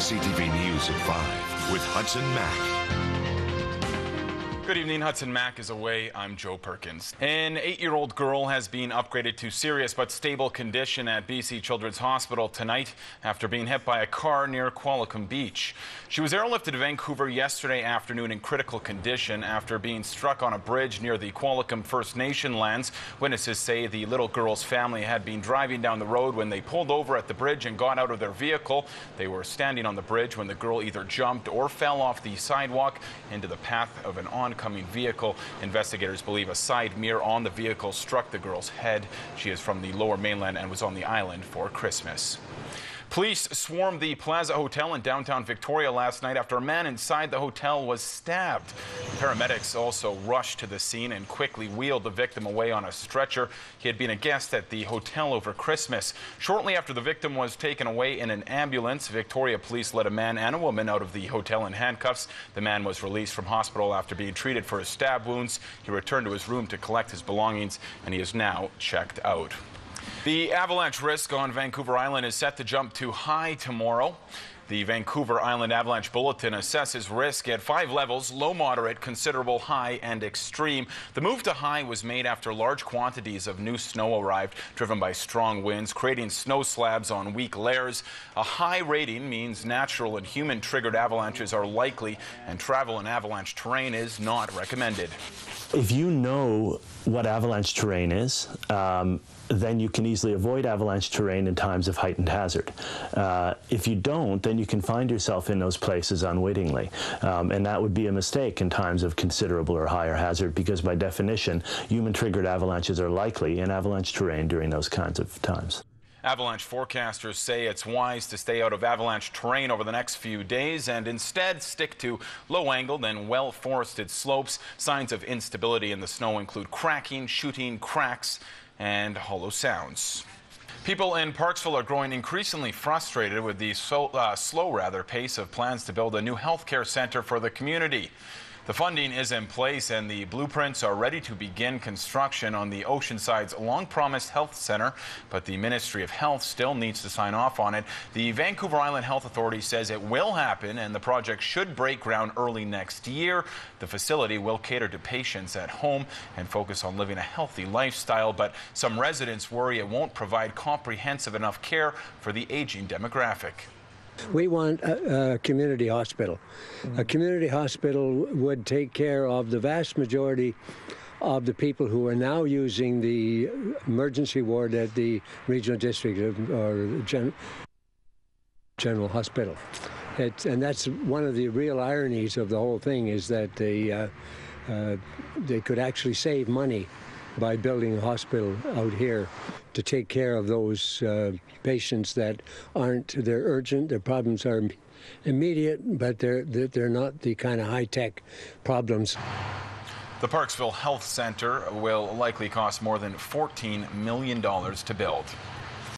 CTV News at 5 with Hudson Mack. Good evening. Hudson Mack is away. I'm Joe Perkins. An 8-year-old girl has been upgraded to serious but stable condition at BC Children's Hospital tonight after being hit by a car near Qualicum Beach. She was airlifted to Vancouver yesterday afternoon in critical condition after being struck on a bridge near the Qualicum First Nation lands. Witnesses say the little girl's family had been driving down the road when they pulled over at the bridge and got out of their vehicle. They were standing on the bridge when the girl either jumped or fell off the sidewalk into the path of an oncoming vehicle. Investigators believe a side mirror on the vehicle struck the girl's head. She is from the Lower Mainland and was on the island for Christmas. Police swarmed the Plaza Hotel in downtown Victoria last night after a man inside the hotel was stabbed. Paramedics also rushed to the scene and quickly wheeled the victim away on a stretcher. He had been a guest at the hotel over Christmas. Shortly after the victim was taken away in an ambulance, Victoria police led a man and a woman out of the hotel in handcuffs. The man was released from hospital after being treated for his stab wounds. He returned to his room to collect his belongings, and he is now checked out. The avalanche risk on Vancouver Island is set to jump to high tomorrow. The Vancouver Island Avalanche Bulletin assesses risk at 5 levels: low, moderate, considerable, high, and extreme. The move to high was made after large quantities of new snow arrived, driven by strong winds, creating snow slabs on weak layers. A high rating means natural and human-triggered avalanches are likely, and travel in avalanche terrain is not recommended. If you know what avalanche terrain is, then you can easily avoid avalanche terrain in times of heightened hazard. If you don't, then you can find yourself in those places unwittingly. And that would be a mistake in times of considerable or higher hazard, because by definition, human-triggered avalanches are likely in avalanche terrain during those kinds of times. Avalanche forecasters say it's wise to stay out of avalanche terrain over the next few days and instead stick to low-angled and well-forested slopes. Signs of instability in the snow include cracking, shooting, cracks, and hollow sounds. People in Parksville are growing increasingly frustrated with the slow pace of plans to build a new healthcare center for the community. The funding is in place and the blueprints are ready to begin construction on the Oceanside's long-promised health center, but the Ministry of Health still needs to sign off on it. The Vancouver Island Health Authority says it will happen and the project should break ground early next year. The facility will cater to patients at home and focus on living a healthy lifestyle, but some residents worry it won't provide comprehensive enough care for the aging demographic. We want a community hospital. A community hospital would take care of the vast majority of the people who are now using the emergency ward at the regional district or general hospital. And that's one of the real ironies of the whole thing, is that they could actually save money by building a hospital out here to take care of those patients that they're urgent, their problems are immediate, but they're not the kind of high-tech problems. The Parksville Health Center will likely cost more than $14 million to build.